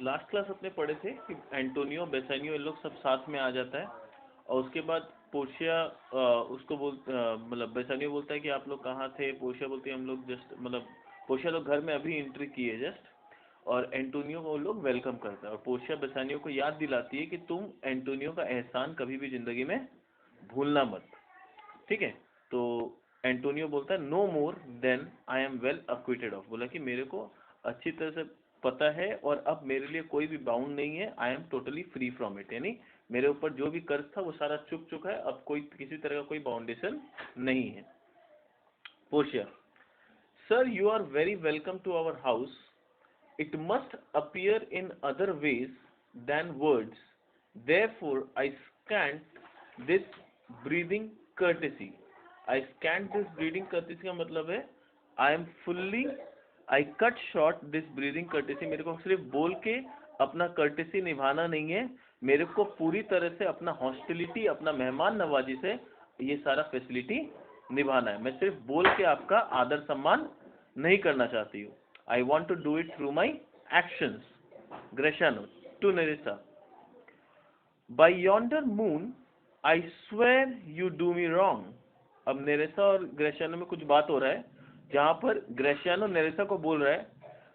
Last class अपने पढ़े थे कि एंटोनियो बेसानियो ये लोग सब साथ में आ जाता है और उसके बाद पोर्शिया उसको मतलब बेसानियो बोलता है कि आप लोग कहाँ थे। पोर्शिया बोलती है हम लोग जस्ट मतलब पोर्शिया लोग घर में अभी एंट्री किए जस्ट, और एंटोनियो को वो लोग वेलकम करता है और पोर्शिया बेसानियो को याद दिलाती है कि तुम एंटोनियो का एहसान कभी भी जिंदगी में भूलना मत। ठीक है, तो एंटोनियो बोलता है no more than I am well acquitted of, बोला कि मेरे को अच्छी तरह से पता है और अब मेरे लिए कोई भी बाउंड नहीं है, I am totally free from it, यानी मेरे ऊपर जो भी कर्ज था वो सारा चुक चुका है, अब कोई किसी तरह का कोई बाउंडेशन नहीं है। Portia, sir you are very welcome to our house, it must appear in other ways than words, therefore I scant this breathing courtesy, I scanned this breathing courtesy का मतलब है I am fully, I cut short this breathing courtesy, मेरे को सिर्फ बोल के अपना courtesy निभाना नहीं है, मेरे को पूरी तरह से अपना हॉस्टिलिटी, अपना मेहमान नवाजी से ये सारा फैसिलिटी निभाना है। मैं सिर्फ बोल के आपका आदर सम्मान नहीं करना चाहती हूँ। I want to do it through my actions. Greciano to Nerissa, by yonder moon I swear you do me wrong. अब नेरेसा और ग्रेशियानो में कुछ बात हो रहा है जहां पर ग्रेशियानो नेरेसा को बोल रहा है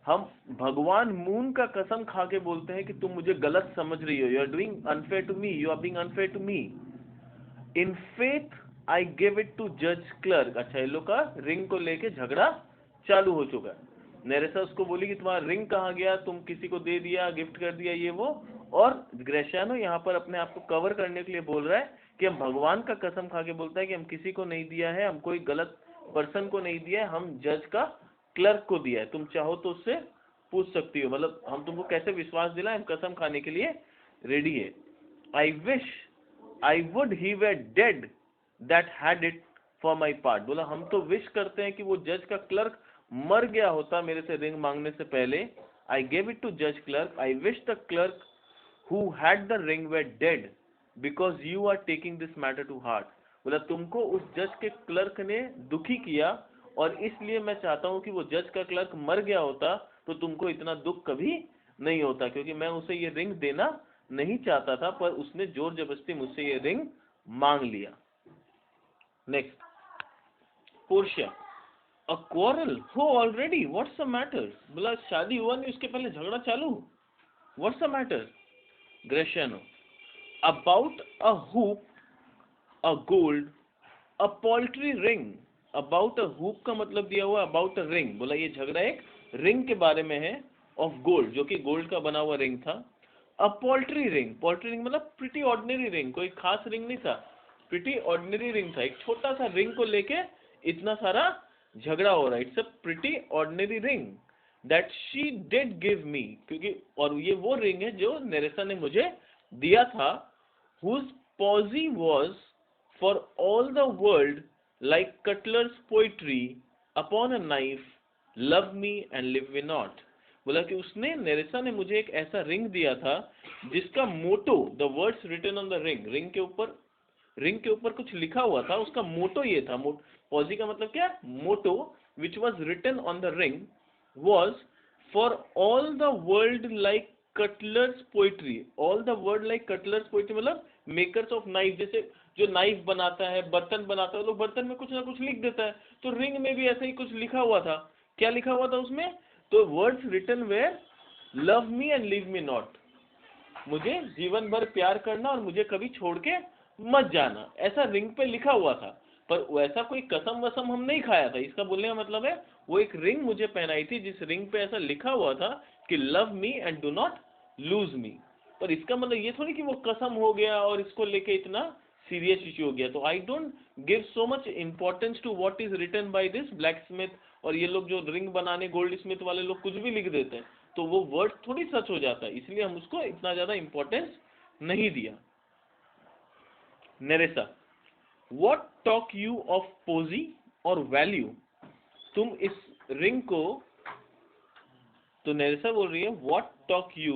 हम भगवान मून का कसम खा के बोलते हैं कि तुम मुझे गलत समझ रही हो, you are doing unfair to me, you are being unfair to me. In faith I give it to जज क्लर्क। अच्छा, इन लोग का रिंग को लेके झगड़ा चालू हो चुका है। नेरेसा उसको बोली कि तुम्हारा रिंग कहाँ गया, तुम किसी को दे दिया, गिफ्ट कर दिया, ये वो। और ग्रेशियानो यहाँ पर अपने आप को कवर करने के लिए बोल रहा है कि हम भगवान का कसम खा के बोलता है कि हम किसी को नहीं दिया है, हम कोई गलत पर्सन को नहीं दिया है, हम जज का क्लर्क को दिया है, तुम चाहो तो उससे पूछ सकती हो, मतलब हम तुमको कैसे विश्वास दिलाएं, हम कसम खाने के लिए रेडी है। I wish I would he way dead that had it for my part, बोला हम तो विश करते हैं कि वो जज का क्लर्क मर गया होता मेरे से रिंग मांगने से पहले। आई गेव इट टू जज clerk, I wish the clerk who had the ring were dead because you are taking this matter to heart, बोला तुमको उस जज के क्लर्क ने दुखी किया और इसलिए मैं चाहता हूं कि वो जज का क्लर्क मर गया होता तो तुमको इतना दुख कभी नहीं होता, क्योंकि मैं उसे ये रिंग देना नहीं चाहता था पर उसने जोर जबरदस्ती मुझसे ये रिंग मांग लिया। नेक्स्ट, पोर्शिया, अ क्वारल हो ऑलरेडी, व्हाट्स द मैटर, बोला शादी हुआ नहीं उसके पहले झगड़ा चालू, what's the matter. Greciano, about a hoop, a gold, a paltry ring, about a hoop का मतलब दिया हुआ about a ring, बोला ये झगड़ा एक रिंग के बारे में है, of gold जो कि गोल्ड का बना हुआ रिंग था। a paltry ring, paltry ring मतलब pretty ordinary ring, कोई खास रिंग नहीं था, pretty ordinary ring था, एक छोटा सा रिंग को लेके इतना सारा झगड़ा हो रहा है। It's a pretty ordinary ring that she did give me, क्योंकि और ये वो रिंग है जो नेरेसा ने मुझे दिया था, whose posy was for all the world like cutler's poetry upon a knife, love me and live me not, बोला कि उसने नेरेसा ने मुझे एक ऐसा रिंग दिया था जिसका motto, the words written on the ring, ring के ऊपर कुछ लिखा हुआ था, उसका मोटो ये था, पॉजी का मतलब क्या, motto, which was written on the ring was for all the world like cutler's poetry, all the world like cutler's poetry मतलब makers of knife, जैसे जो नाइफ बनाता है, बर्तन बनाता है, लोग बर्तन में कुछ ना कुछ लिख देता है, तो रिंग में भी ऐसा ही कुछ लिखा हुआ था। क्या लिखा हुआ था उसमें, तो words written were love me and leave me not, मुझे जीवन भर प्यार करना और मुझे कभी छोड़ के मत जाना, ऐसा रिंग पे लिखा हुआ था। पर वैसा कोई कसम वसम हम नहीं खाया था, इसका बोलने का मतलब है वो एक रिंग मुझे पहनाई थी जिस रिंग पे ऐसा लिखा हुआ था कि love me and do not lose me. पर इसका मतलब ये थोड़ी कि वो कसम हो गया और इसको लेके इतना सीरियस इश्यू हो गया। तो I don't give so much importance to what is written by this blacksmith, और ये लोग जो रिंग बनाने गोल्ड स्मिथ वाले लोग कुछ भी लिख देते हैं तो वो वर्ड थोड़ी सच हो जाता है, इसलिए हम उसको इतना ज्यादा इंपॉर्टेंस नहीं दिया। नेरेसा, What talk you of posy और value, तुम इस रिंग को, तो नेरेसा बोल रही है what talk you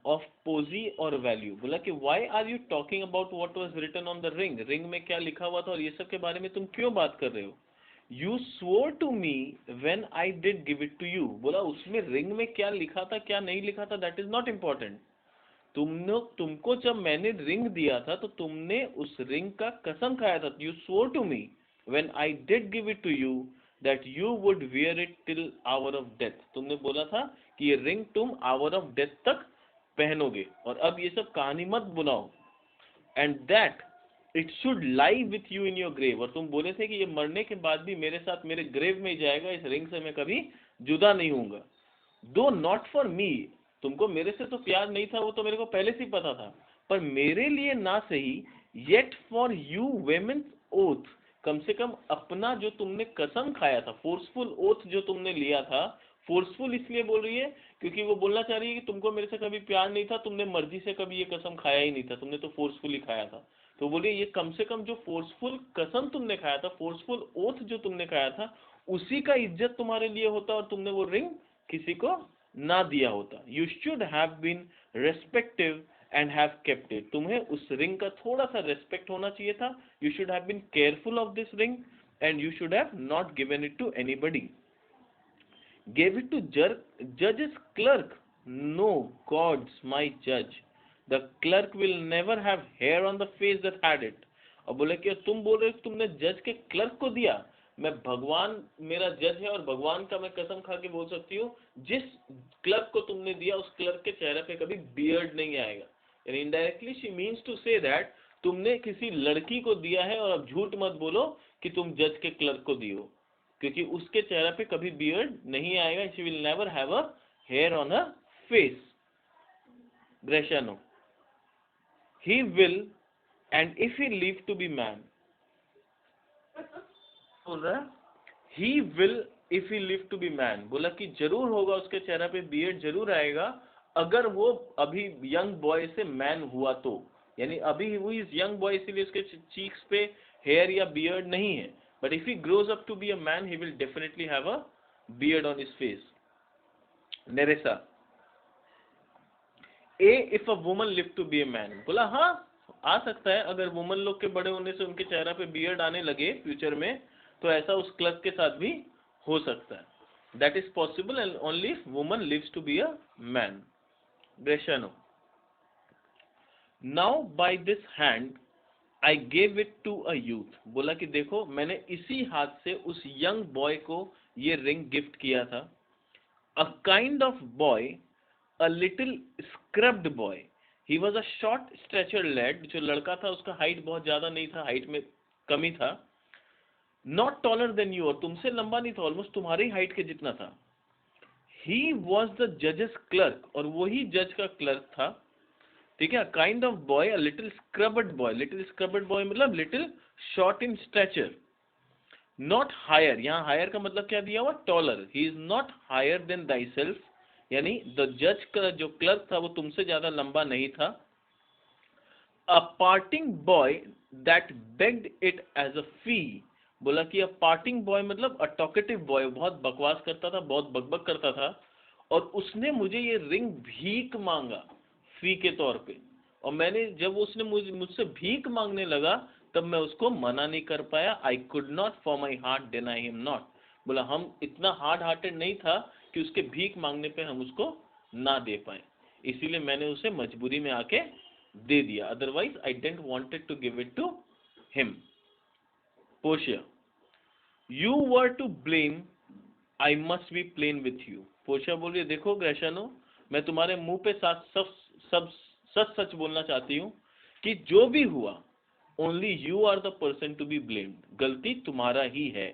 of posy और value, बोला कि why are you talking about what was written on the ring, ring में क्या लिखा हुआ था और ये सब के बारे में तुम क्यों बात कर रहे हो। You swore to me when I did give it to you. बोला उसमें रिंग में क्या लिखा था क्या नहीं लिखा था दैट इज नॉट इम्पोर्टेंट। तुमको जब मैंने रिंग दिया था तो तुमने उस रिंग का कसम खाया था। You swore to me when I did give it to you that you would wear it till hour of death. तुमने बोला था कि ये रिंग तुम आवर ऑफ डेथ तक पहनोगे। और अब ये सब कहानी मत बुनाओ। And that it should lie with you in your grave. और तुम बोले थे कि ये मरने के बाद भी मेरे साथ मेरे ग्रेव में ही जाएगा, इस रिंग से मैं कभी जुदा नहीं होऊंगा। दो नॉट फॉर मी, तुमको मेरे से तो प्यार नहीं था, वो तो मेरे को पहले से ही पता था, पर मेरे लिए ना सही, yet for you vehemence oath, कम से कम अपना जो तुमने कसम खाया था, फोर्सफुल ओथ जो तुमने लिया था। फोर्सफुल इसलिए बोल रही है क्योंकि वो बोलना चाह रही है कि तुमको मेरे से कभी प्यार नहीं था, तुमने मर्जी से कभी ये कसम खाया ही नहीं था, तुमने तो फोर्सफुली खाया था। तो बोलिए ये कम से कम जो फोर्सफुल कसम तुमने खाया था, फोर्सफुल ओथ जो तुमने खाया था, उसी का इज्जत तुम्हारे लिए होता और तुमने वो रिंग किसी को ना दिया होता। You should have been respective and have kept it. तुम्हें उस रिंग का थोड़ा सा रेस्पेक्ट होना चाहिए था। You should have been careful of this ring and you should have not given it to anybody. Gave it to judge's clerk. No, gods, my judge. The clerk will never have hair on the face that had it. और बोले कि तुम बोल रहे हो तुमने जज के क्लर्क को दिया। मैं भगवान मेरा जज है और भगवान का मैं कसम खा के बोल सकती हूँ, जिस क्लर्क को तुमने दिया उस क्लर्क के चेहरे पे कभी बियर्ड नहीं आएगा। यानी indirectly she means to say that तुमने किसी लड़की को दिया है और अब झूठ मत बोलो कि तुम जज के क्लर्क को दियो, क्योंकि उसके चेहरे पे कभी बियर्ड नहीं आएगा। She will never have a hair on a face. Bassanio, he will and if he live to be man, बोल रहा है he will if he live to be man. बोला कि जरूर होगा उसके चेहरे पे बियर्ड जरूर आएगा अगर वो अभी यंग बॉय से मैन हुआ तो। यानी अभी वो इज यंग बॉय इसीलिए उसके चीक्स पे हेयर या बियर्ड नहीं है, but if he grows up to be a man he will definitely have a beard on his face. Nerissa, a if a woman live to be a man, बोला हाँ आ सकता है अगर woman लोग के बड़े होने से उनके चेहरा पे बियर्ड आने लगे फ्यूचर में, तो ऐसा उस क्लर्क के साथ भी हो सकता है। That is possible and only if woman lives to be a man. Bassanio, now by this hand I gave it to a youth. बोला कि देखो मैंने इसी हाथ से उस यंग बॉय को ये रिंग गिफ्ट किया था। A kind of boy, a little scrubbed boy, he was a short stature lad. जो लड़का था उसका हाइट बहुत ज्यादा नहीं था, हाइट में कमी था। नॉट टॉलर देन यू, और तुमसे लंबा नहीं था, ऑलमोस्ट तुम्हारी हाइट के जितना था। ही वॉज द जजेस क्लर्क, और वही जज का क्लर्क था। ठीक है, kind of boy, a little scrubbed boy. Little scrubbed boy मतलब little short in stature. Not higher, यहाँ हायर का मतलब क्या दिया हुआ, taller. He is not higher than thyself, यानी द जज का जो क्लर्क था वो तुमसे ज्यादा लंबा नहीं था। A prating boy that begged it as a fee. बोला कि अ पार्टिंग बॉय मतलब अ टॉकेटिव बॉय, बहुत बकवास करता था, बहुत बकबक करता था, और उसने मुझे ये रिंग भीख मांगा फी के तौर पे। और मैंने जब उसने मुझसे भीख मांगने लगा तब मैं उसको मना नहीं कर पाया। I could not for my heart deny him not. बोला हम इतना हार्ड हार्टेड नहीं था कि उसके भीख मांगने पे हम उसको ना दे पाए, इसीलिए मैंने उसे मजबूरी में आके दे दिया, otherwise I didn't wanted to give it to him. Portia, you were to blame, I must be plain with you. Portia बोल रही है देखो ग्रेशानो, मैं तुम्हारे मुंह पे साथ सब सच सच बोलना चाहती हूँ कि जो भी हुआ only you are the person to be blamed, गलती तुम्हारा ही है।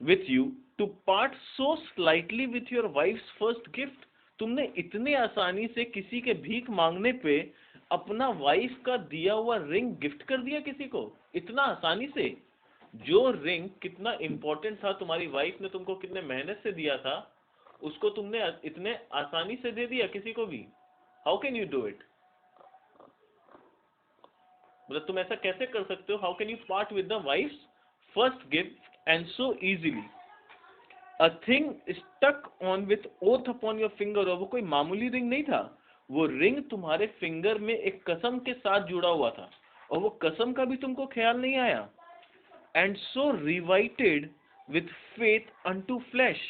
With you to part so slightly with your wife's first gift, तुमने इतने आसानी से किसी के भीख मांगने पे अपना वाइफ का दिया हुआ रिंग गिफ्ट कर दिया किसी को, इतना आसानी से। जो रिंग कितना इंपॉर्टेंट था, तुम्हारी वाइफ ने तुमको कितने मेहनत से दिया था, उसको तुमने इतने आसानी से दे दिया किसी को भी। How can you do it, मतलब तुम ऐसा कैसे कर सकते हो। How can you part with the wife's first gift and so easily. A thing stuck on with oath upon your finger, और वो कोई मामूली रिंग नहीं था, वो रिंग तुम्हारे फिंगर में एक कसम के साथ जुड़ा हुआ था, और वो कसम का भी तुमको ख्याल नहीं आया। and so riveted with faith unto flesh.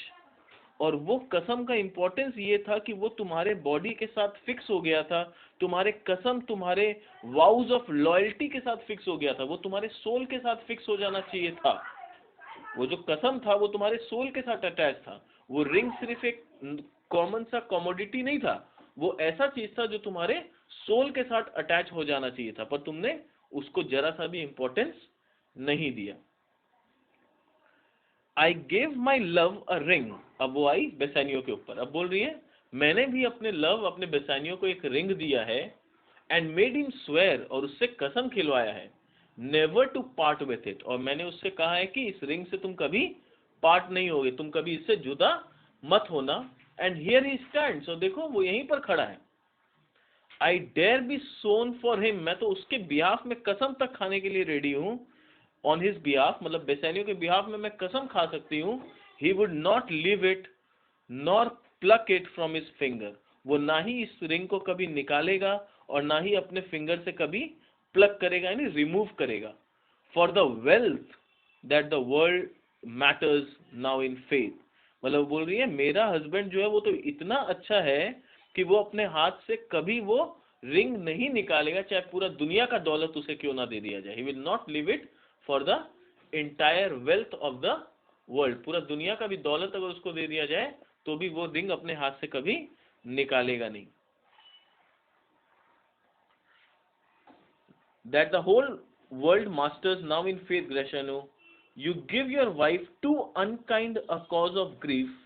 और वो कसम का इंपॉर्टेंस ये था कि वो तुम्हारे बॉडी के साथ फिक्स हो गया था, तुम्हारे कसम तुम्हारे वाउज ऑफ लॉयल्टी के साथ फिक्स हो गया था, वो तुम्हारे सोल के साथ फिक्स हो जाना चाहिए था। वो जो कसम था वो तुम्हारे सोल के साथ अटैच था। वो रिंग सिर्फ एक कॉमन सा कमोडिटी नहीं था, वो ऐसा चीज था जो तुम्हारे सोल के साथ अटैच हो जाना चाहिए था, पर तुमने उसको जरा सा भी इंपॉर्टेंस नहीं दिया। I gave my love a ring, अब वो आई बेसानियों के ऊपर, अब बोल रही है मैंने भी अपने लव अपने बेसानियों को एक रिंग दिया है, एंड मेड हिम स्वेयर, और उससे कसम खिलवाया है, never to part with it, और मैंने उससे कहा है कि इस रिंग से तुम कभी पार्ट नहीं होगे, तुम कभी इससे जुदा मत होना। एंड हियर ही स्टैंड्स, और देखो वो यहीं पर खड़ा है। I dare be sworn for him, मैं तो उसके बिहाफ में कसम तक खाने के लिए रेडी हूं। ऑन हिज बिहाफ मतलब बेसानियों के बिहाफ में मैं कसम खा सकती हूँ। He would not leave it nor plug it from his finger, वो ना ही इस रिंग को कभी निकालेगा और ना ही अपने फिंगर से कभी प्लग करेगा यानी रिमूव करेगा। For the wealth that the world matters now in faith, मतलब बोल रही है मेरा हस्बैंड जो है वो तो इतना अच्छा है कि वो अपने हाथ से कभी वो रिंग नहीं निकालेगा, चाहे पूरा दुनिया का दौलत उसे क्यों ना दे दिया जाए। He will not leave it for the entire wealth of the world, पूरा दुनिया का भी दौलत अगर उसको दे दिया जाए तो भी वो रिंग अपने हाथ से कभी निकालेगा नहीं। That the whole world masters now in faith Gratiano, you give your wife too unkind a cause of grief,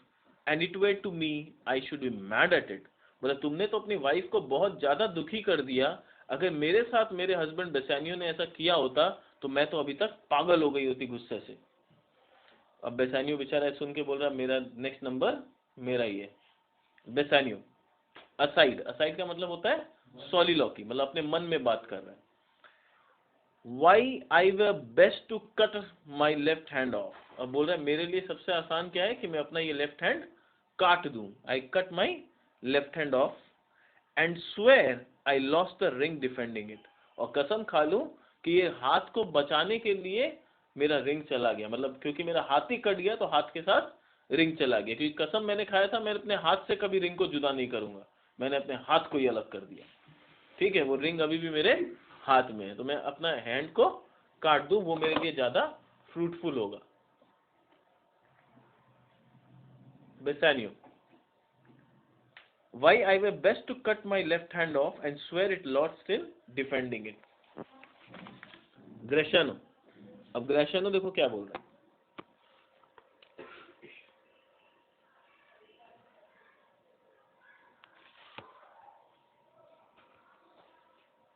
and it were to me I should be mad at it, मतलब तुमने तो अपनी वाइफ को बहुत ज्यादा दुखी कर दिया, अगर मेरे साथ मेरे हस्बैंड बेसानियो ने ऐसा किया होता तो मैं तो अभी तक पागल हो गई होती गुस्से से। अब बेसानियो बेचारा सुन के बोल रहा मेरा नेक्स्ट नंबर मेरा ही है। बेसानियो असाइड, असाइड का मतलब होता है सॉलिलॉकी, मतलब अपने मन में बात कर रहा है। Why I were best to cut my left hand off, अब बोल रहा है मेरे लिए सबसे आसान क्या है कि मैं अपना ये लेफ्ट हैंड काट दूं, I cut my left hand of, and swear I lost the ring defending it, और कसम खा लूं कि ये हाथ को बचाने के लिए मेरा रिंग चला गया, मतलब क्योंकि मेरा हाथ ही कट गया तो हाथ के साथ रिंग चला गया, क्योंकि कसम मैंने खाया था मैं अपने हाथ से कभी रिंग को जुदा नहीं करूंगा, मैंने अपने हाथ को ही अलग कर दिया। ठीक है, वो रिंग अभी भी मेरे हाथ में है, तो मैं अपना हैंड को काट दूं, वो मेरे लिए ज्यादा फ्रूटफुल होगा। बेसानियो why I were best to cut my left hand off and swear it Lord still defending it। ग्रेशनो, अब ग्रेशनो देखो क्या बोल रहा है।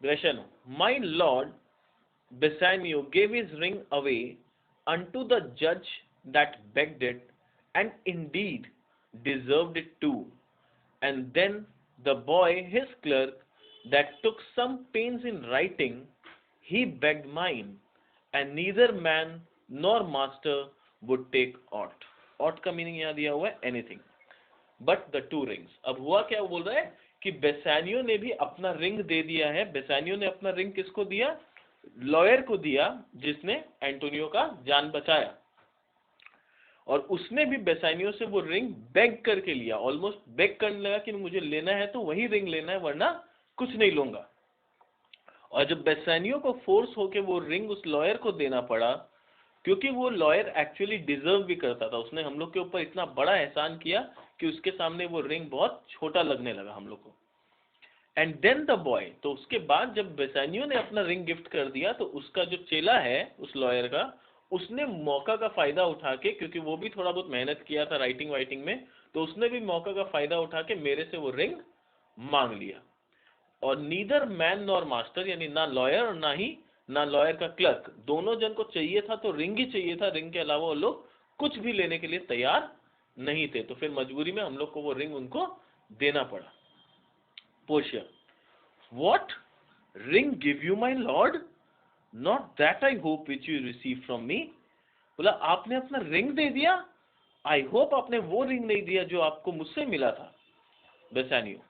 ग्रेशनो, my lord Bassanio gave his ring away unto the judge that begged it, and indeed deserved it too. And then the boy, his clerk, that took some pains in writing, he begged mine, and neither man nor master would take aught। aught का meaning यहाँ दिया हुआ है anything but the two rings. अब हुआ क्या, बोल रहा है कि बेसानियो ने भी अपना रिंग दे दिया है। बेसानियो ने अपना रिंग किसको दिया? लॉयर को दिया जिसने एंटोनियो का जान बचाया, और उसने भी बेसानियो से वो रिंग बेग करके लिया, ऑलमोस्ट बेग करने लगा कि मुझे लेना है तो वही रिंग लेना है वरना कुछ नहीं लूंगा। और जब बेसानियो को फोर्स होके वो रिंग उस लॉयर को देना पड़ा, क्योंकि वो लॉयर एक्चुअली डिजर्व भी करता था, उसने हम लोग के ऊपर इतना बड़ा एहसान किया कि उसके सामने वो रिंग बहुत छोटा लगने लगा हम लोग को। एंड देन द बॉय, तो उसके बाद जब बेसानियो ने अपना रिंग गिफ्ट कर दिया तो उसका जो चेला है उस लॉयर का, उसने मौका का फायदा उठा के, क्योंकि वो भी थोड़ा बहुत मेहनत किया था राइटिंग वाइटिंग में, तो उसने भी मौका का फायदा उठा के मेरे से वो रिंग मांग लिया। और नीदर मैन नॉर मास्टर, यानी ना लॉयर और ना लॉयर का क्लर्क, दोनों जन को चाहिए था तो रिंग ही चाहिए था, रिंग के अलावा वो लोग कुछ भी लेने के लिए तैयार नहीं थे, तो फिर मजबूरी में हम लोग को वो रिंग उनको देना पड़ा। Portia, what, ring give you my Lord, not that I hope which you receive from me, बोला आपने अपना रिंग दे दिया, आई होप आपने वो रिंग नहीं दिया जो आपको मुझसे मिला था। बेसानियो,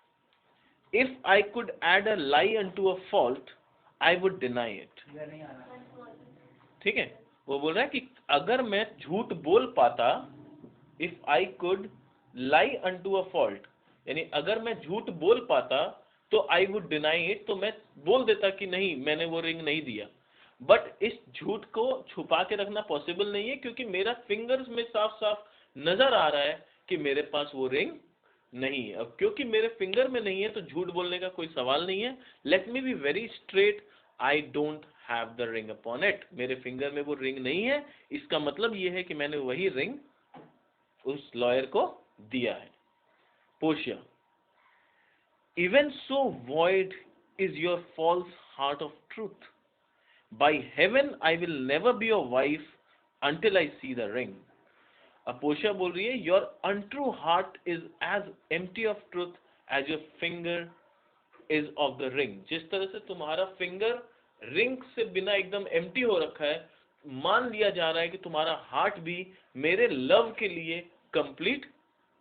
if I could add a lie unto a fault, I would deny it। ठीक है, वो बोल रहा है कि अगर मैं झूठ बोल पाता, if I could lie unto a fault, यानी अगर मैं झूठ बोल पाता तो आई वुड डिनाई इट, तो मैं बोल देता कि नहीं मैंने वो रिंग नहीं दिया। बट इस झूठ को छुपा के रखना पॉसिबल नहीं है, क्योंकि मेरा फिंगर्स में साफ साफ नजर आ रहा है कि मेरे पास वो रिंग नहीं है। अब क्योंकि मेरे फिंगर में नहीं है तो झूठ बोलने का कोई सवाल नहीं है। Let me be very straight, I don't have the ring upon it, मेरे फिंगर में वो रिंग नहीं है। इसका मतलब ये है कि मैंने वही रिंग उस लॉयर को दिया है। Portia, even so void is your false heart of truth, by heaven I will never be your wife until I see the ring. अब पोर्शिया बोल रही है, your untrue heart is as empty of truth as your finger is of the ring. जिस तरह से तुम्हारा finger ring से बिना एकदम एम्प्टी हो रखा है, मान लिया जा रहा है कि तुम्हारा हार्ट भी मेरे लव के लिए कंप्लीट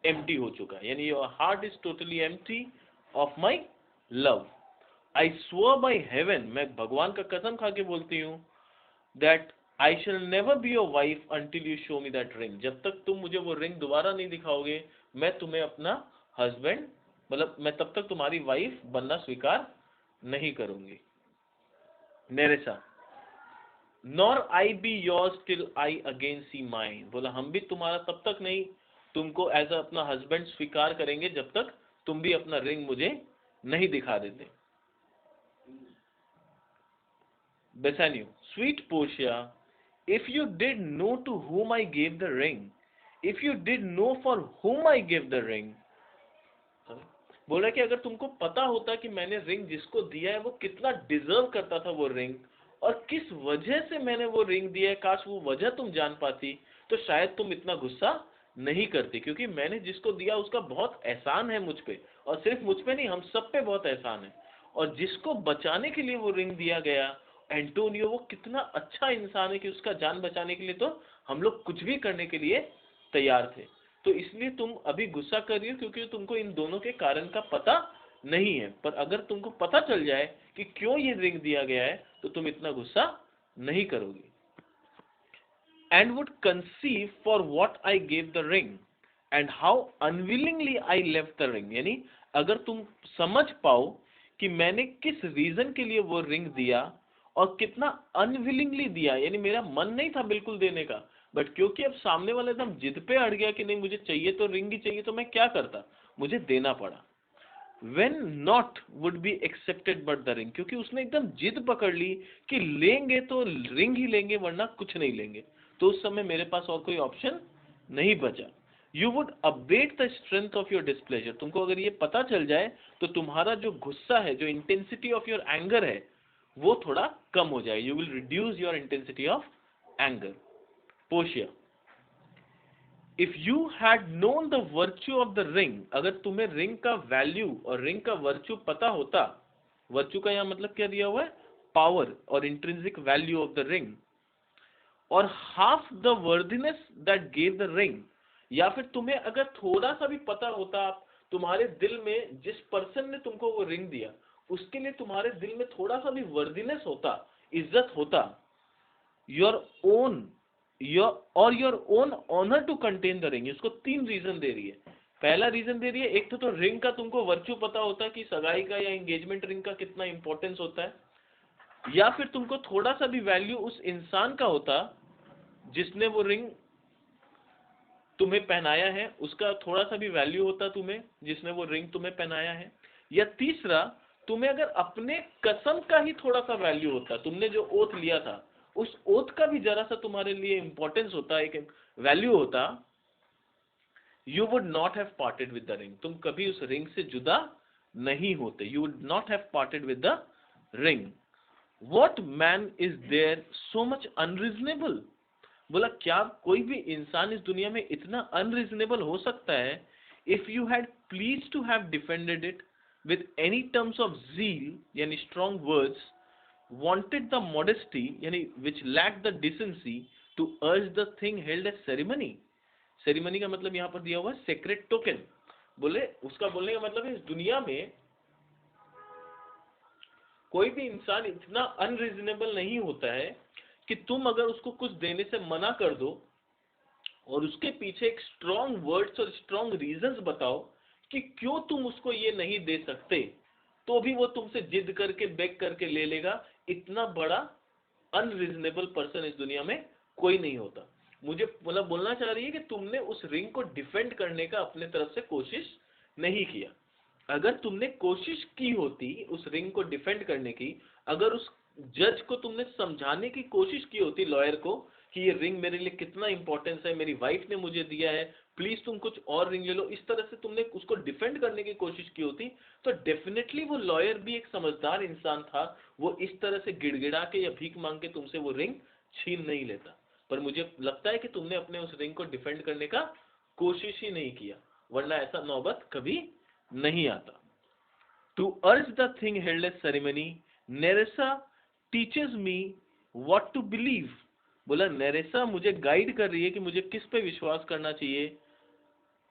एम्प्टी हो चुका है, यानी your heart is totally empty of my love. I swear by haven, मैं भगवान का कसम खा के बोलती हूँ, that I shall never be your wife until you show me that ring. जब तक तुम मुझे वो रिंग दोबारा नहीं दिखाओगे, मैं तुम्हें अपना हस्बैंड, मतलब मैं तब तक तुम्हारी वाइफ बनना स्वीकार नहीं करूंगी। Nerissa, nor I be yours till I again see mine, बोला हम भी तुम्हारा तब तक नहीं तुमको एज अपना हस्बैंड स्वीकार करेंगे जब तक तुम भी अपना रिंग मुझे नहीं दिखा देते। Bassanio, sweet Portia, if you did know to whom I gave the ring, if you did know for whom I gave the ring, बोल रहा है कि अगर तुमको पता होता कि मैंने रिंग जिसको दिया है वो कितना डिजर्व करता था वो रिंग, और किस वजह से मैंने वो रिंग दिया है, काश वो वजह तुम जान पाती तो शायद तुम इतना गुस्सा नहीं करती। क्योंकि मैंने जिसको दिया उसका बहुत एहसान है मुझ पे, और सिर्फ मुझ पे नहीं हम सब पे बहुत एहसान है। और जिसको बचाने के लिए वो रिंग दिया गया, एंटोनियो, वो कितना अच्छा इंसान है कि उसका जान बचाने के लिए तो हम लोग कुछ भी करने के लिए तैयार थे। तो इसलिए तुम अभी गुस्सा कर रही हो क्योंकि तुमको इन दोनों के कारण का पता नहीं है, पर अगर तुमको पता चल जाए कि क्यों ये रिंग दिया गया है तो तुम इतना गुस्सा नहीं करोगी। And would conceive for what I gave the ring and how unwillingly I left the ring, यानी अगर तुम समझ पाओ कि मैंने किस रीजन के लिए वो रिंग दिया और कितना अनविलिंगली दिया, यानी मेरा मन नहीं था बिल्कुल देने का, बट क्योंकि अब सामने वाला एकदम जिद पे अड़ गया कि नहीं मुझे चाहिए तो रिंग ही चाहिए, तो मैं क्या करता, मुझे देना पड़ा। when not would be accepted but the ring, क्योंकि उसने एकदम जिद पकड़ ली कि लेंगे तो रिंग ही लेंगे वरना कुछ नहीं लेंगे, तो उस समय मेरे पास और कोई ऑप्शन नहीं बचा। You would abate the strength of your displeasure, तुमको अगर ये पता चल जाए तो तुम्हारा जो गुस्सा है, जो इंटेंसिटी ऑफ योर एंगर है, वो थोड़ा कम हो जाए। You will reduce your intensity of anger. Portia, if you had known the virtue of the ring, अगर तुम्हें रिंग का वैल्यू और रिंग का वर्च्यू पता होता, वर्च्यू का यहां मतलब क्या दिया हुआ है, पावर और intrinsic value of the ring, और half the worthiness that gave the ring, या फिर तुम्हें अगर थोड़ा सा भी पता होता, तुम्हारे दिल में जिस पर्सन ने तुमको वो रिंग दिया उसके लिए तुम्हारे दिल में थोड़ा सा भी वर्दीनेस होता, इज्जत होता, your own your own honour to contain the ring, इसको 3 रीजन दे रही है। पहला रीजन दे रही है, एक तो रिंग का तुमको वर्च्यू पता होता कि सगाई का या एंगेजमेंट रिंग का कितना इंपॉर्टेंस होता है, या फिर तुमको थोड़ा सा भी वैल्यू उस इंसान का होता जिसने वो रिंग तुम्हें पहनाया है, उसका थोड़ा सा भी वैल्यू होता तुम्हें, जिसने वो रिंग तुम्हें पहनाया है, या तीसरा तुम्हें अगर अपने कसम का ही थोड़ा सा वैल्यू होता, तुमने जो ओथ लिया था उस ओथ का भी जरा सा तुम्हारे लिए इंपॉर्टेंस होता, एक वैल्यू होता, you would not have parted with the ring, तुम कभी उस रिंग से जुदा नहीं होते। You would not have parted with the ring. What man is there so much unreasonable, बोला क्या कोई भी इंसान इस दुनिया में इतना अनरीजनेबल हो सकता है। If you had please to have defended it with any terms of zeal, यानी strong words, wanted the modesty, यानी which lacked the decency to urge the thing held as ceremony, ceremony का मतलब यहां पर दिया हुआ है सेक्रेट टोकन, बोले उसका बोलने का मतलब है इस दुनिया में कोई भी इंसान इतना अनरीजनेबल नहीं होता है कि तुम अगर उसको कुछ देने से मना कर दो और उसके पीछे एक स्ट्रॉन्ग वर्ड्स और स्ट्रॉन्ग रीजंस बताओ कि क्यों तुम उसको ये नहीं दे सकते, तो भी वो तुमसे जिद करके बेग करके ले लेगा। इतना बड़ा अनरीजनेबल पर्सन इस दुनिया में कोई नहीं होता। मुझे मतलब बोलना चाह रही है कि तुमने उस रिंग को डिफेंड करने का अपने तरफ से कोशिश नहीं किया। अगर तुमने कोशिश की होती उस रिंग को डिफेंड करने की, अगर उस जज को तुमने समझाने की कोशिश की होती, लॉयर को, कि ये रिंग मेरे लिए कितना इंपॉर्टेंस है, मेरी वाइफ ने मुझे दिया है, प्लीज तुम कुछ और रिंग ले लो, इस तरह से तुमने उसको डिफेंड करने की कोशिश की होती, तो डेफिनेटली वो लॉयर भी एक समझदार इंसान था, वो इस तरह से गिड़गिड़ा के या भीख मांग के तुमसे वो रिंग छीन नहीं लेता। पर मुझे लगता है कि तुमने अपने उस रिंग को डिफेंड करने का कोशिश ही नहीं किया, वरना ऐसा नौबत कभी नहीं आता। To urge the thing held as ceremony, Nerissa teaches me what to believe. बोला नेरेसा मुझे गाइड कर रही है कि मुझे किस पे विश्वास करना चाहिए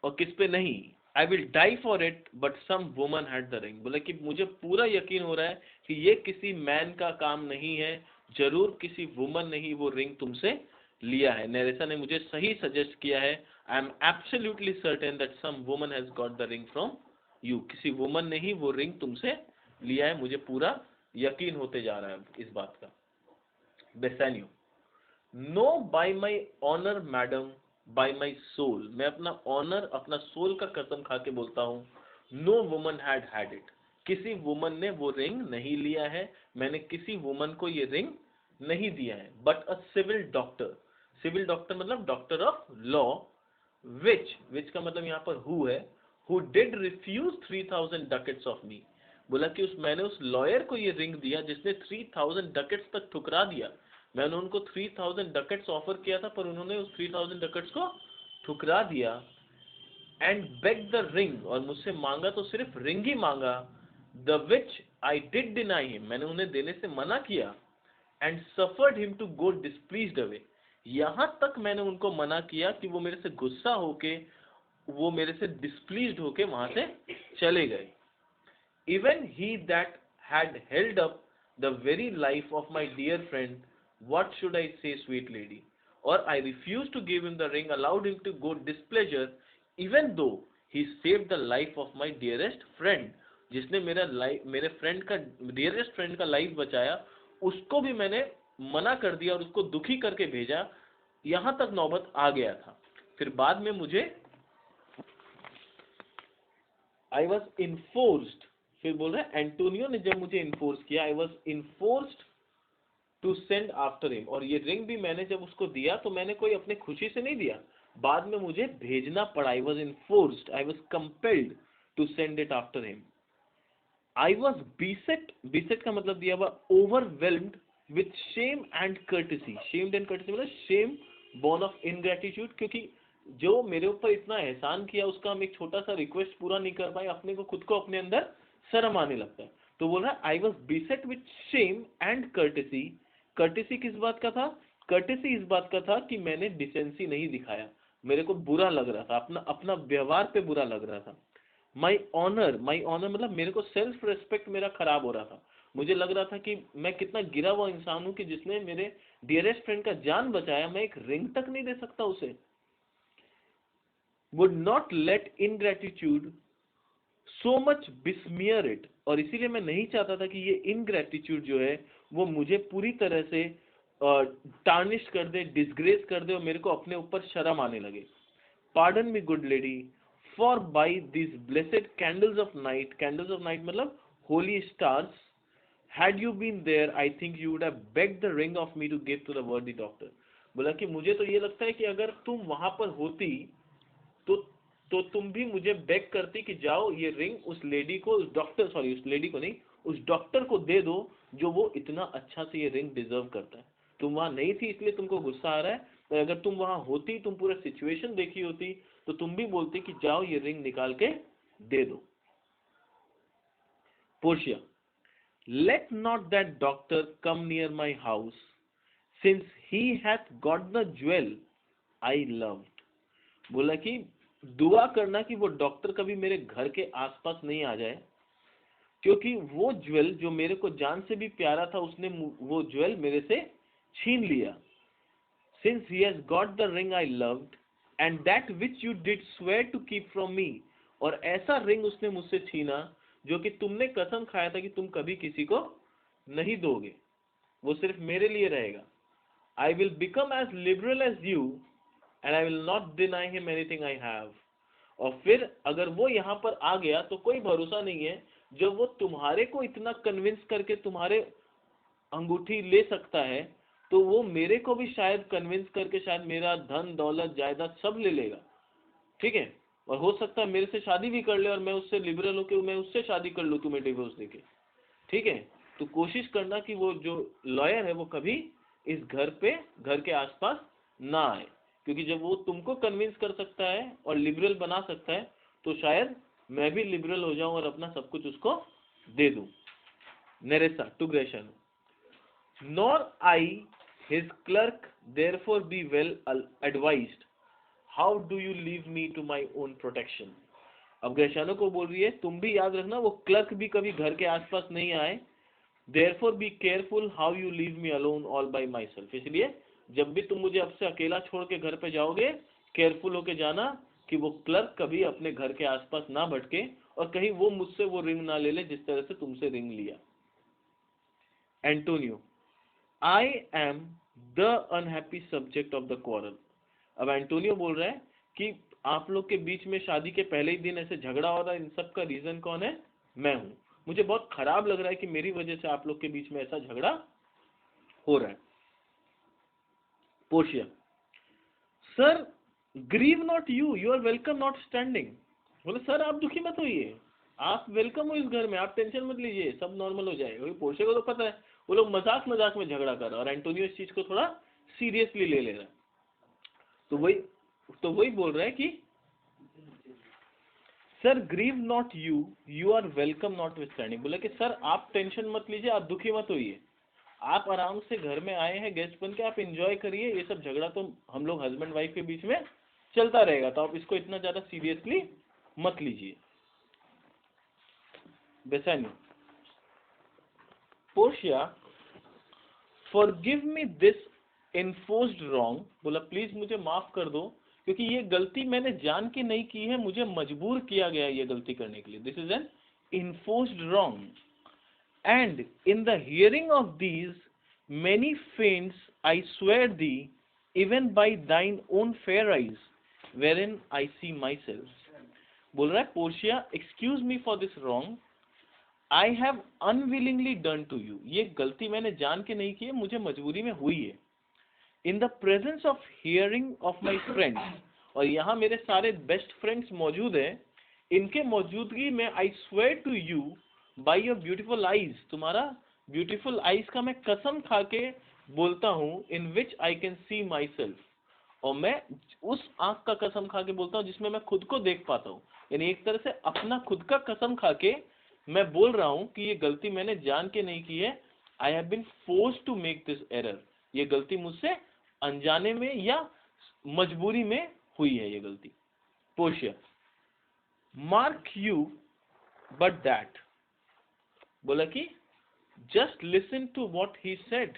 और किस पे नहीं। I will die for it but some woman had the ring. बोला कि मुझे पूरा यकीन हो रहा है कि ये किसी मैन का काम नहीं है, जरूर किसी वुमन ने ही वो रिंग तुमसे लिया है। नेरेसा ने मुझे सही सजेस्ट किया है। I am absolutely certain that some woman has got the ring from you. किसी वुमन ने ही वो रिंग तुमसे लिया है, मुझे पूरा यकीन होते जा रहा है इस बात का। Bassanio, no by my honour madam, by my soul. मैं अपना ऑनर, अपना सोल का कसम खा के बोलता हूँ, no woman had had it. किसी वुमन ने वो रिंग नहीं लिया है, मैंने किसी वुमन को ये रिंग नहीं दिया है। But a civil doctor, civil doctor मतलब डॉक्टर ऑफ लॉ, विच का मतलब यहाँ पर हु है, who did refuse 3000 ducats of me. बोला कि मैंने उस लॉयर को ये रिंग दिया जिसने 3000 डकेट्स तक ठुकरा दिया। मैंने उनको 3000 डकेट्स ऑफर किया था, पर उन्होंने उस 3000 डकेट्स को ठुकरा दिया। एंड बेग द रिंग, और मुझसे मांगा तो सिर्फ रिंग ही मांगा। The which I did deny him, मैंने उन्हें देने से मना किया। And suffered him to go displeased away, यहां तक मैंने उनको मना किया कि वो मेरे से गुस्सा होके, वो मेरे से डिस्प्लीज्ड होके वहां से चले गए। Even he that had held up the very life of my dear friend, what should I say, sweet lady? Or I refused to give him the ring, allowed him to go displeasure, even though he saved the life of my dearest friend. जिसने मेरे friend का, dearest friend का life बचाया, उसको भी मैंने मना कर दिया और उसको दुखी करके भेजा। यहां तक नौबत आ गया था। फिर बाद में मुझे आई वॉज इन्फोर्स्ड, फिर बोल रहे हैं एंटोनियो ने जब मुझे इन्फोर्स किया, I was enforced to send after him. और ये रिंग भी मैंने जब उसको दिया तो मैंने कोई अपने खुशी से नहीं दिया, बाद में मुझे भेजना पड़ा। I was enforced, I was compelled to send it after him. I was beset, beset का मतलब दिया हुआ overwhelmed with shame and courtesy. Shamed and courtesy मतलब शेम बॉर्न ऑफ इनग्रेटिट्यूड, क्योंकि जो मेरे ऊपर इतना एहसान किया उसका हम एक छोटा सा रिक्वेस्ट पूरा नहीं कर पाए, अपने को खुद को अपने अंदर शर्म आने लगता है। तो बोल रहा है I was beset with shame and courtesy. Courtesy किस बात का था? कर्टिसी इस बात का था कि मैंने डिसेंसी नहीं दिखाया, मेरे को बुरा लग रहा था, अपना अपना व्यवहार पे बुरा लग रहा था। माई ऑनर, माई ऑनर मतलब मेरे को सेल्फ रेस्पेक्ट मेरा खराब हो रहा था। मुझे लग रहा था कि मैं कितना गिरा हुआ इंसान हूं कि जिसने मेरे डियरेस्ट फ्रेंड का जान बचाया, मैं एक रिंग तक नहीं दे सकता उसे। Would not let ingratitude so much besmear it, और इसीलिए मैं नहीं चाहता था कि ये इनग्रेटिट्यूड जो है वो मुझे पूरी तरह से टार्निश कर दे, डिसग्रेस कर दे और मेरे को अपने ऊपर शर्म आने लगे। Pardon me good lady, for by this blessed candles of night, candles of night मतलब holy stars, had you been there I think you would have begged the ring of me to give to the worthy doctor। बोला कि मुझे तो ये लगता है कि अगर तुम वहां पर होती तो तुम भी मुझे बेग करती कि जाओ ये रिंग उस लेडी को, उस डॉक्टर, सॉरी उस लेडी को नहीं, उस डॉक्टर को दे दो जो वो इतना अच्छा से ये रिंग डिजर्व करता है। तुम वहां नहीं थी इसलिए तुमको गुस्सा आ रहा है, तो अगर तुम वहां होती, तुम पूरा सिचुएशन देखी होती, तो तुम भी बोलती कि जाओ ये रिंग निकाल के दे दो। Portia, let not that doctor come near my house since he hath got the jewel I loved। बोला कि दुआ करना कि वो डॉक्टर कभी मेरे घर के आसपास नहीं आ जाए, क्योंकि वो ज्वेल जो मेरे को जान से भी प्यारा था, उसने वो ज्वेल मेरे से छीन लिया। Since he has got the ring I loved and that which you did swear to keep from me, और ऐसा रिंग उसने मुझसे छीना जो कि तुमने कसम खाया था कि तुम कभी किसी को नहीं दोगे, वो सिर्फ मेरे लिए रहेगा। I will become as liberal as you and I will not deny him anything I have। और फिर अगर वो यहाँ पर आ गया तो कोई भरोसा नहीं है, जब वो तुम्हारे को इतना कन्विंस करके तुम्हारे अंगूठी ले सकता है तो वो मेरे को भी शायद कन्विंस करके शायद मेरा धन दौलत जायदाद सब ले लेगा, ठीक है। और हो सकता है मेरे से शादी भी कर ले और मैं उससे लिबरल होकर मैं उससे शादी कर लूँ तुम्हें डिवोर्स देके, ठीक है। तो कोशिश करना कि वो जो लॉयर है वो कभी इस घर के आसपास ना आए, क्योंकि जब वो तुमको कन्विंस कर सकता है और लिबरल बना सकता है तो शायद मैं भी लिबरल हो जाऊं और अपना सब कुछ उसको दे दूं। Nerissa to Gratiano, nor I his clerk therefore be well advised, how do you leave me to my own protection। अब ग्रेशानो को बोल रही है तुम भी याद रखना वो क्लर्क भी कभी घर के आसपास नहीं आए, therefore be careful how you leave me alone all by myself। इसलिए जब भी तुम मुझे अब से अकेला छोड़ के घर पे जाओगे, केयरफुल होके जाना कि वो क्लर्क कभी अपने घर के आसपास ना भटके और कहीं वो मुझसे वो रिंग ना ले ले जिस तरह से तुमसे रिंग लिया। Antonio, I am the unhappy subject of the quarrel। अब एंटोनियो बोल रहा है कि आप लोग के बीच में शादी के पहले ही दिन ऐसे झगड़ा हो रहा है, इन सब का रीजन कौन है? मैं हूं। मुझे बहुत खराब लग रहा है कि मेरी वजह से आप लोग के बीच में ऐसा झगड़ा हो रहा है। Portia, sir grieve not you, you are welcome not standing. बोले सर आप दुखी मत होइए, आप वेलकम हो इस घर में, आप टेंशन मत लीजिए, सब नॉर्मल हो जाएगा। पोर्शिया को तो पता है वो लोग मजाक मजाक में झगड़ा कर रहा है और एंटोनियो इस चीज को थोड़ा सीरियसली ले रहा है। तो वही बोल रहा है कि sir grieve not you, you are welcome नॉट विथस्टैंडिंग। बोला कि सर आप टेंशन मत लीजिए, आप दुखी मत होइए, आप आराम से घर में आए हैं गेस्ट बन के, आप एंजॉय करिए, ये सब झगड़ा तो हम लोग हस्बैंड वाइफ के बीच में चलता रहेगा, तो आप इसको इतना ज्यादा सीरियसली मत लीजिए। Bassanio, Portia forgive me this enforced wrong. बोला प्लीज मुझे माफ कर दो क्योंकि ये गलती मैंने जान के नहीं की है, मुझे मजबूर किया गया ये गलती करने के लिए। This is an enforced wrong and in the hearing of these many friends I swear thee even by thine own fair eyes wherein I see myself. बोल रहा है Portia excuse me for this wrong I have unwillingly done to you. ये गलती मैंने जान के नहीं की है, मुझे मजबूरी में हुई है। In the presence of hearing of my friends, और यहाँ मेरे सारे बेस्ट फ्रेंड्स मौजूद हैं, इनके मौजूदगी में I swear to you by your beautiful eyes, तुम्हारा ब्यूटीफुल आईज का मैं कसम खा के बोलता हूँ, इन विच I can see my self, और मैं उस आंख का कसम खा के बोलता हूँ जिसमें मैं खुद को देख पाता हूँ। यानी एक तरह से अपना खुद का कसम खा के मैं बोल रहा हूं कि ये गलती मैंने जान के नहीं की है। I have been forced to make this error, ये गलती मुझसे अनजाने में या मजबूरी में हुई है ये गलती। Portia, mark you but that. बोला कि just listen to what he said,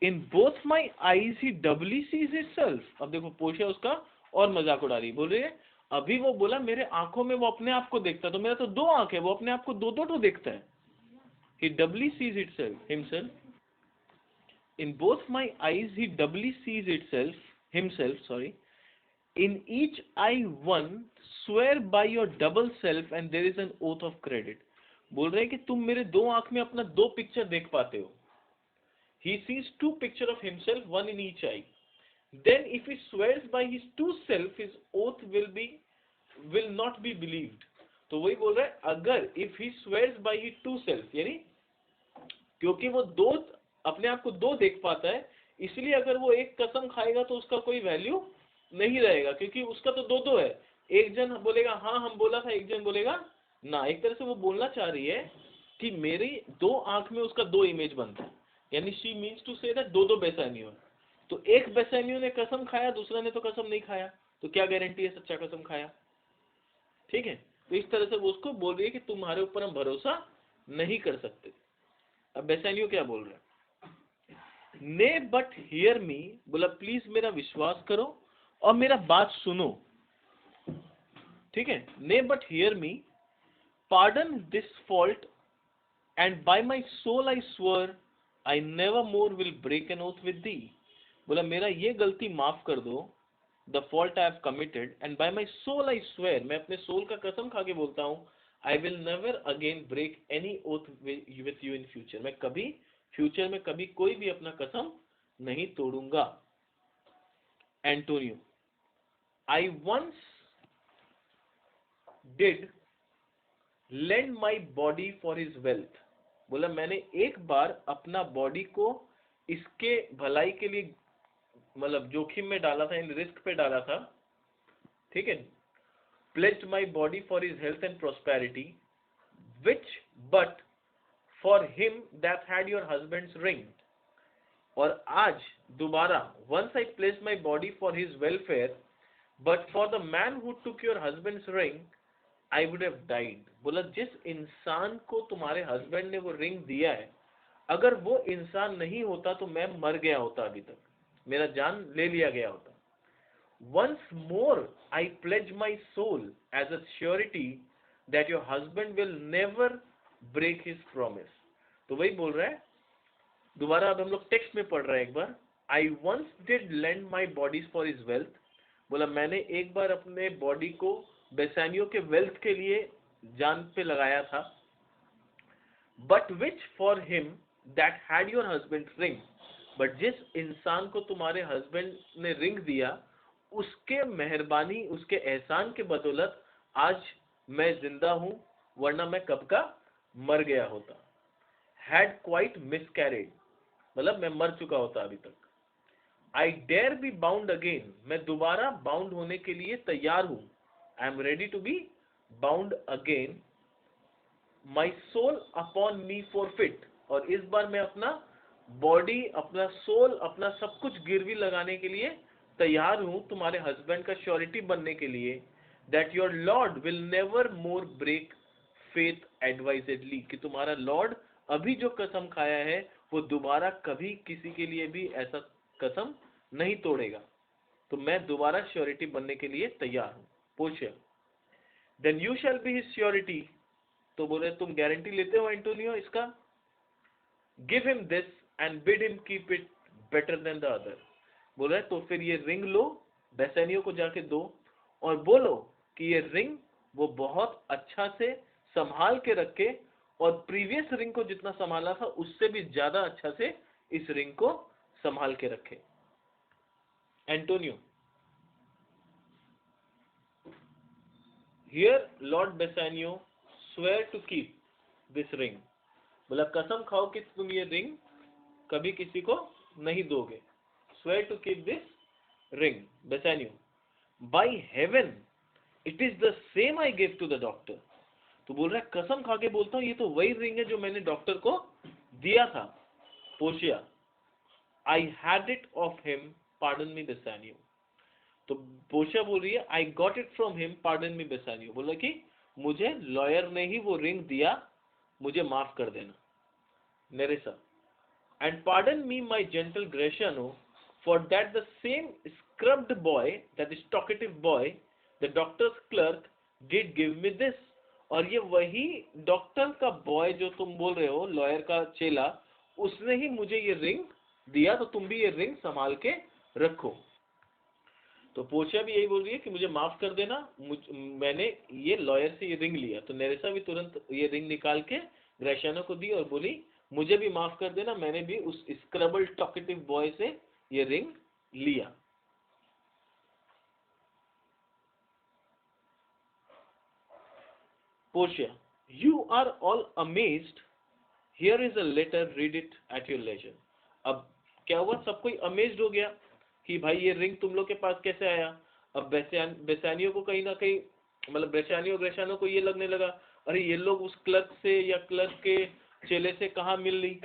in both my eyes he doubly sees himself. अब देखो पोर्शिया उसका और मजाक उड़ा रही, बोल रही है अभी वो बोला मेरे आंखों में वो अपने आप को देखता, तो मेरा तो दो आंख है, वो अपने आप को दो दो तो देखता है। He doubly sees himself. In both my eyes he doubly sees himself, sorry. In each eye one swear by your double self and there is an oath of credit। बोल रहे हैं कि तुम मेरे दो आंख में अपना दो पिक्चर देख पाते हो। He sees two picture of himself, one in each eye. Then if he swears by his two self, his oath will not be believed। तो वही बोल रहा है अगर if he swears by his two self, यानी क्योंकि वो दो अपने आप को दो देख पाता है, इसलिए अगर वो एक कसम खाएगा तो उसका कोई वैल्यू नहीं रहेगा, क्योंकि उसका तो दो दो है। एक जन बोलेगा हाँ हम बोला था, एक जन बोलेगा ना। एक तरह से वो बोलना चाह रही है कि मेरी दो आंख में उसका दो इमेज बनता है, यानी she means to say that दो दो बेसानियो है। तो एक बेसानियो ने कसम खाया, दूसरा ने तो कसम नहीं खाया, तो क्या गारंटी है सच्चा कसम खाया, ठीक है। तो इस तरह से वो उसको बोल रही है कि तुम्हारे ऊपर हम भरोसा नहीं कर सकते। अब बेसानियो क्या बोल रहे हैं, ने बट हियर मी, बोला प्लीज मेरा विश्वास करो और मेरा बात सुनो, ठीक है। Nay but hear me, pardon this fault, and by my soul I swear I never more will break an oath with thee. बोला मेरा ये गलती माफ कर दो, the fault I have committed, and by my soul I swear, मैं अपने soul का कसम खा के बोलता हूँ, I will never again break any oath with you in future, मैं कभी फ्यूचर में कभी कोई भी अपना कसम नहीं तोड़ूंगा। Antonio, I once did lend my body for his wealth. बोला मैंने एक बार अपना बॉडी को इसके भलाई के लिए मतलब जोखिम में डाला था, इन रिस्क पे डाला था, ठीक है। Pledged my body for his health and prosperity, which but for him that had your husband's ring. और आज दोबारा, once I place my body for his welfare, but for the man who took your husband's ring I would have died. बोला जिस इंसान को तुम्हारे husband ने वो रिंग दिया है, अगर वो इंसान नहीं होता तो मैं मर गया होता, अभी तक मेरा जान ले लिया गया होता। Once more I pledge my soul as a surety that your husband will never break his promise। तो वही बोल रहा है, दोबारा अब हम लोग टेक्स्ट में पढ़ रहे हैं एक बार। I once did lend my bodies for his wealth, बोला मैंने एक बार अपने बॉडी को बेसानियों के वेल्थ के लिए जान पे लगाया था। But which for him that had your husband ring, but जिस इंसान को तुम्हारे हस्बैंड ने रिंग दिया, उसके मेहरबानी, उसके एहसान के बदौलत आज मैं जिंदा हूं, वरना मैं कब का मर गया होता। हैड क्वाइट मिसकैरेड, मतलब मैं मर चुका होता अभी तक। I dare be bound again, मैं दोबारा बाउंड होने के लिए तैयार हूं। I am ready to be bound again, my soul upon me forfeit, और इस बार मैं अपना बॉडी, अपना सोल, अपना सब कुछ गिरवी लगाने के लिए तैयार हूं तुम्हारे हस्बैंड का श्योरिटी बनने के लिए, that your lord will never more break faith advisedly, कि तुम्हारा लॉर्ड अभी जो कसम खाया है वो दोबारा कभी किसी के लिए भी ऐसा कसम नहीं तोड़ेगा, तो मैं दोबारा श्योरिटी बनने के लिए तैयार हूं। Portia, then you shall be his surety, तो बोले तुम गारंटी लेते हो एंटोनियो इसका। Give him this and bid him keep it better than the other, बोल रहे तो फिर ये रिंग लो, बेसैनियों को जाके दो और बोलो कि ये रिंग वो बहुत अच्छा से संभाल के रखे, और प्रीवियस रिंग को जितना संभाला था उससे भी ज्यादा अच्छा से इस रिंग को संभाल के रखे। Antonio, here lord Bassanio swear to keep this ring, बोला कसम खाओ कि तुम ये रिंग कभी किसी को नहीं दोगे। Swear to keep this ring, Bassanio, by heaven it is the same I give to the doctor, तो बोल रहा है कसम खा के बोलता हूं ये तो वही रिंग है जो मैंने डॉक्टर को दिया था। Portia, I had it of him, pardon me Bassanio, तो पोर्शिया बोल रही है I got it from him, pardon me Bassanio, बोला कि मुझे लॉयर ने ही वो रिंग दिया, मुझे माफ कर देना। नेरेसा, and pardon me my gentle Gratiano, for that the same scrubbed boy, that is talkative boy, the doctor's clerk, did give me this, और ये वही डॉक्टर का बॉय जो तुम बोल रहे हो, लॉयर का चेला, उसने ही मुझे ये रिंग दिया, तो तुम भी ये रिंग संभाल के रखो। तो पोर्शिया भी यही बोल रही है कि मुझे माफ कर देना, मैंने ये लॉयर से ये रिंग लिया। तो नेरेसा भी तुरंत ये रिंग निकाल के ग्रेशियानो को दी और बोली मुझे भी माफ कर देना, मैंने भी उस स्क्रबल टॉकेटिव बॉय से ये रिंग लिया। Portia, you are all amazed, here is a letter, read it at your leisure. अब क्या हुआ, सब कोई अमेज्ड हो गया कि भाई ये रिंग तुम लोग के पास कैसे आया। अब बेसानियों को कहीं ना कहीं, मतलब बेसानियों ग्रेशानो को ये लगने लगा अरे ये लोग उस क्लर्क से या क्लर्क के चेले से कहाँ मिल ली,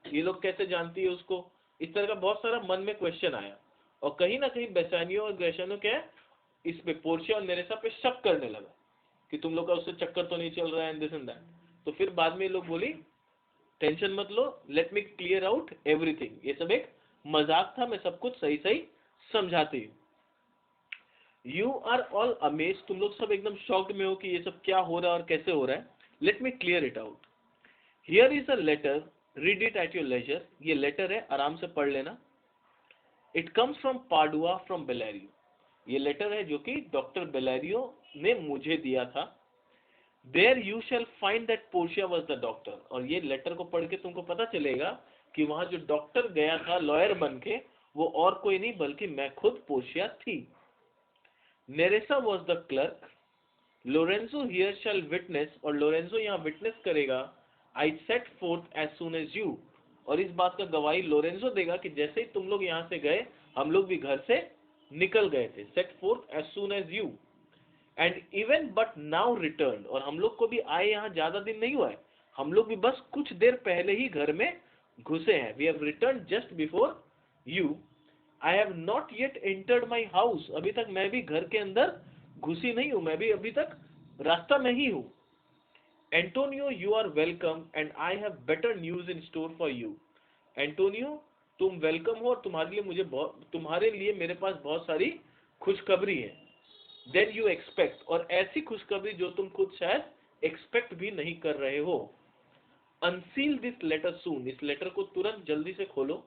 ये लोग कैसे जानती है उसको। इस तरह का बहुत सारा मन में क्वेश्चन आया, और कहीं ना कहीं बेसानियों और ग्रेशानो क्या है, इस पे पोर्शिया और नेरेसा पे शक करने लगा कि तुम लोग का उससे चक्कर तो नहीं चल रहा है, दिस एंड दैट। तो फिर बाद में ये लोग बोली टेंशन मत लो, let me clear out everything. ये सब एक मजाक था, मैं सब कुछ सही सही समझाती हूँ। यू आर ऑल अमेज, तुम लोग सब एकदम शॉक्ड में हो कि ये सब क्या हो रहा है और कैसे हो रहा है। Let me clear it out. Here is a letter, read it at your leisure. ये लेटर है, आराम से पढ़ लेना। It comes from Padua from Bellario. ये लेटर है जो कि डॉक्टर बेलेरियो ने मुझे दिया था। There you shall find that Portia was the doctor. और ये लेटर को पढ़ के तुमको पता चलेगा कि वहां जो डॉक्टर गया था लॉयर बन के, वो और कोई नहीं बल्कि मैं खुद पोर्शिया थी। Nerissa was the clerk. Lorenzo here shall witness, और लोरेंजो यहाँ विटनेस करेगा। I set forth as soon as you, और इस बात का गवाही लोरेंजो देगा कि जैसे ही तुम लोग यहाँ से गए हम लोग भी घर से निकल गए थे। Set forth as soon as you and even but now return, और हम लोग को भी आए यहाँ ज्यादा दिन नहीं हुआ है, हम लोग भी बस कुछ देर पहले ही घर में घुसे हैं। We have return just before you. I have not yet entered my house, अभी तक मैं भी घर के अंदर घुसी नहीं हूं, मैं भी अभी तक रास्ता में ही हूं। Antonio you are welcome and I have better news in store for you. Antonio तुम वेलकम हो, और तुम्हारे लिए मेरे पास बहुत सारी खुशखबरी है। देन यू एक्सपेक्ट, और ऐसी खुशखबरी जो तुम खुद शायद एक्सपेक्ट भी नहीं कर रहे हो। अनसील दिस लेटर सून, इस लेटर को तुरंत जल्दी से खोलो।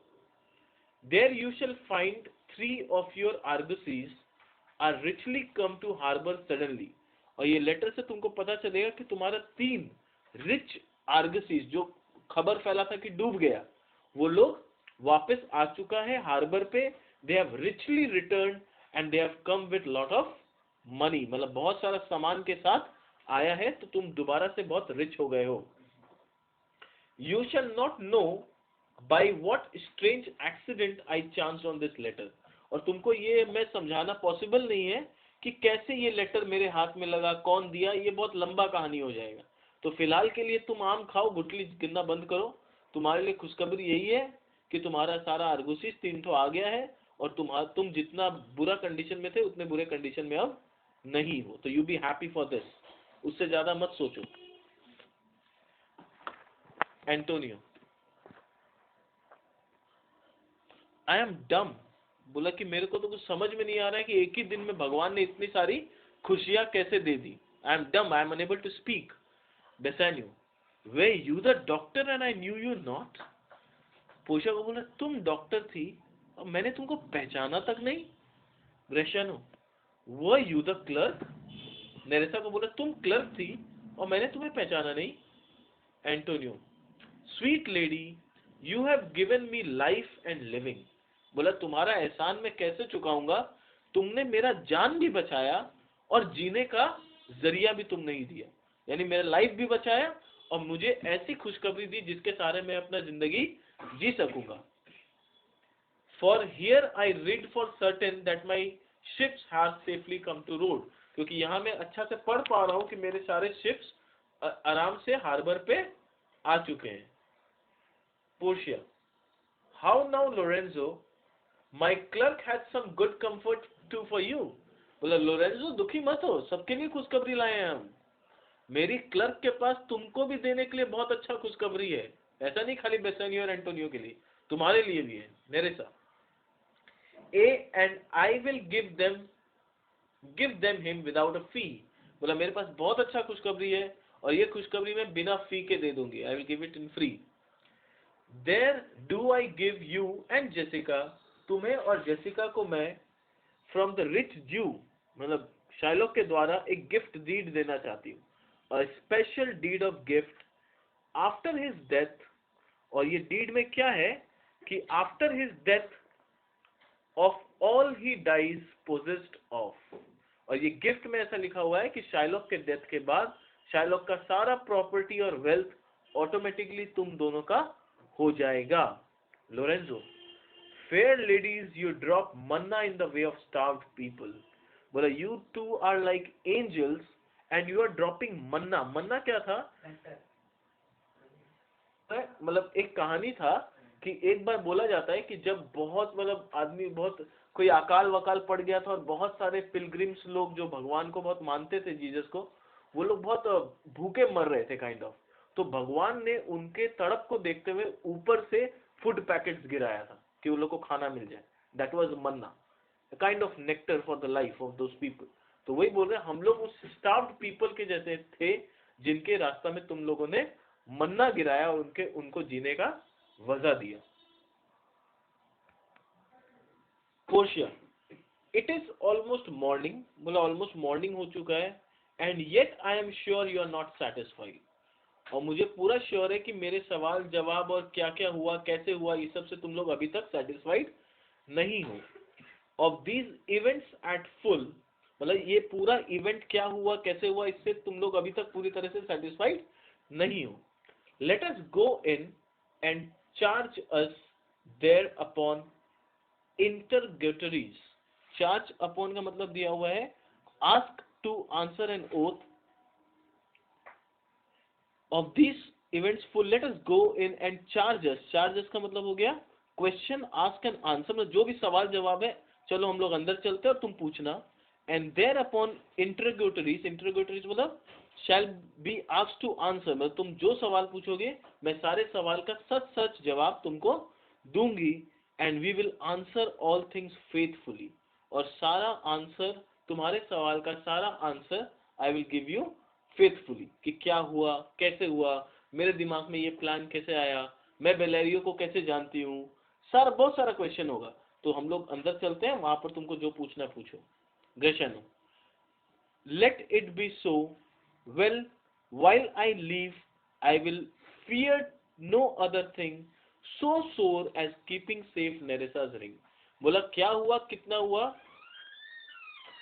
There you shall find 3 of your argosies are richly come to harbor suddenly। और ये लेटर से तुमको पता चलेगा कि तुम्हारा 3 रिच आर्गसीज, जो खबर फैला था कि डूब गया, वो लोग वापस आ चुका है हार्बर पे। They have richly return and they have come with lot of money, मतलब बहुत सारा सामान के साथ आया है, तो तुम दोबारा से बहुत रिच हो गए हो। You shall not know by what strange accident I chance on this letter. और तुमको ये मैं समझाना पॉसिबल नहीं है कि कैसे ये लेटर मेरे हाथ में लगा, कौन दिया, ये बहुत लंबा कहानी हो जाएगा। तो फिलहाल के लिए तुम आम खाओ, गुटली गिनना बंद करो। तुम्हारे लिए खुशखबरी यही है कि तुम्हारा सारा आर्गुसिस 3 तो आ गया है, और तुम जितना बुरा कंडीशन में थे उतने बुरे कंडीशन में अब नहीं हो। तो you be happy for this, उससे ज्यादा मत सोचो। एंटोनियो आई एम डम, बोला कि मेरे को तो कुछ समझ में नहीं आ रहा है कि एक ही दिन में भगवान ने इतनी सारी खुशियां कैसे दे दी। I am dumb, I am unable to speak. Bassanio were you the doctor and I knew you not. Portia को बोला तुम डॉक्टर थी और मैंने तुमको पहचाना तक नहीं। ब्रेशियानो वो यू द क्लर्क। नेरेसा को बोला तुम क्लर्क थी और मैंने तुम्हें पहचाना नहीं। Antonio sweet lady you have given me life and living. बोला तुम्हारा एहसान मैं कैसे चुकाऊंगा, तुमने मेरा जान भी बचाया और जीने का जरिया भी तुमने ही दिया, यानी मेरा लाइफ भी बचाया और मुझे ऐसी खुशखबरी दी जिसके सहारे मैं अपना जिंदगी जी सकूंगा। For here I read for certain that my ships have safely come to road. क्योंकि यहाँ मैं अच्छा से पढ़ पा रहा हूँ कि मेरे सारे शिप्स आराम से हार्बर पे आ चुके हैं। Portia how now Lorenzo, my clerk had some good comfort too for you. बोला लोरेंजो दुखी मत हो, सबके लिए खुशखबरी लाए हैं हम। मेरी क्लर्क के पास तुमको भी देने के लिए बहुत अच्छा खुशखबरी है। ऐसा नहीं खाली बेसानियो और एंटोनियो के लिए, तुम्हारे लिए भी है। Nerissa ay and I will give them him without a fee. बोला मेरे पास बहुत अच्छा खुशखबरी है और ये खुशखबरी मैं बिना फी के दे दूंगी। I will give it in free. There do I give you and Jessica, तुम्हें और जेसिका को मैं फ्रॉम द रिच ज्यू, मतलब शाइलॉक के द्वारा एक गिफ्ट डीड देना चाहती हूँ। A special deed of gift after his death. और ये डीड में क्या है कि after his death of all he dies possessed of. और ये गिफ्ट में ऐसा लिखा हुआ है कि शाइलॉक के डेथ के बाद शाइलॉक का सारा प्रॉपर्टी और वेल्थ ऑटोमेटिकली तुम दोनों का हो जाएगा। Lorenzo fair ladies you drop manna in the way of starved people. बोला you two are like angels and you are dropping manna. Manna क्या था, मतलब एक कहानी था कि एक बार बोला जाता है कि जब बहुत मतलब आदमी बहुत कोई अकाल वकाल पड़ गया था और बहुत सारे पिलग्रिम्स लोग जो भगवान को बहुत मानते थे, जीसस को, वो लोग बहुत भूखे मर रहे थे काइंड ऑफ। तो भगवान ने उनके तड़प को देखते हुए ऊपर से फूड पैकेट्स गिराया था कि उन लोग को खाना मिल जाए। That was Manna, a kind of nectar for the life of those people। तो वही बोल रहे हैं, हम लोग उस starved people के जैसे थे जिनके रास्ता में तुम लोगों ने मन्ना गिराया और उनको जीने का वजह दिया। Portia, it is almost morning, बोला ऑलमोस्ट मॉर्निंग हो चुका है, and yet I am sure you are not satisfied, और मुझे पूरा श्योर है कि मेरे सवाल जवाब और क्या क्या हुआ कैसे हुआ इस सब से तुम लोग अभी तक सेटिस्फाइड नहीं हो। Of these events at full, मतलब ये पूरा इवेंट क्या हुआ कैसे हुआ इससे तुम लोग अभी तक पूरी तरह से सेटिस्फाइड नहीं हो। Let us go in and charge us there upon interrogatories. Charge upon का मतलब दिया हुआ है ask to answer an oath of this events full, let us go in and charge us. Charge us का मतलब हो गया क्वेश्चन आस्क एंड आंसर, मतलब जो भी सवाल जवाब है चलो हम लोग अंदर चलते हैं और तुम पूछना। And there upon interrogatories, interrogatories मतलब shall be asked to answer, मतलब तुम जो सवाल पूछोगे मैं सारे सवाल का सच सच जवाब तुमको दूंगी। And we will answer all things faithfully, और सारा आंसर तुम्हारे सवाल का सारा answer I will give you faithfully, कि क्या हुआ कैसे हुआ, मेरे दिमाग में ये प्लान कैसे आया, मैं बेलेरियो को कैसे जानती हूँ, सारा बहुत सारा क्वेश्चन होगा। तो हम लोग अंदर चलते हैं, वहां पर तुमको जो पूछना पूछो। Gratiano, let it be so well while I leave I will fear no other thing so sore as keeping safe Neresa's ring। बोला क्या हुआ कितना हुआ,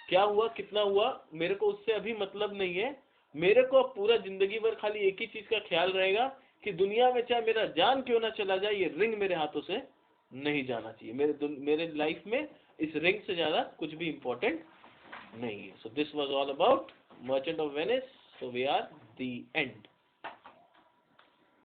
क्या हुआ कितना हुआ मेरे को उससे अभी मतलब नहीं है, मेरे को पूरा जिंदगी भर खाली एक ही चीज का ख्याल रहेगा कि दुनिया में चाहे मेरा जान क्यों ना चला जाए ये रिंग मेरे हाथों से नहीं जाना चाहिए। मेरे लाइफ में इस रिंग से ज्यादा कुछ भी इंपॉर्टेंट नहीं है। So this was all about merchant of Venice. So we are the and.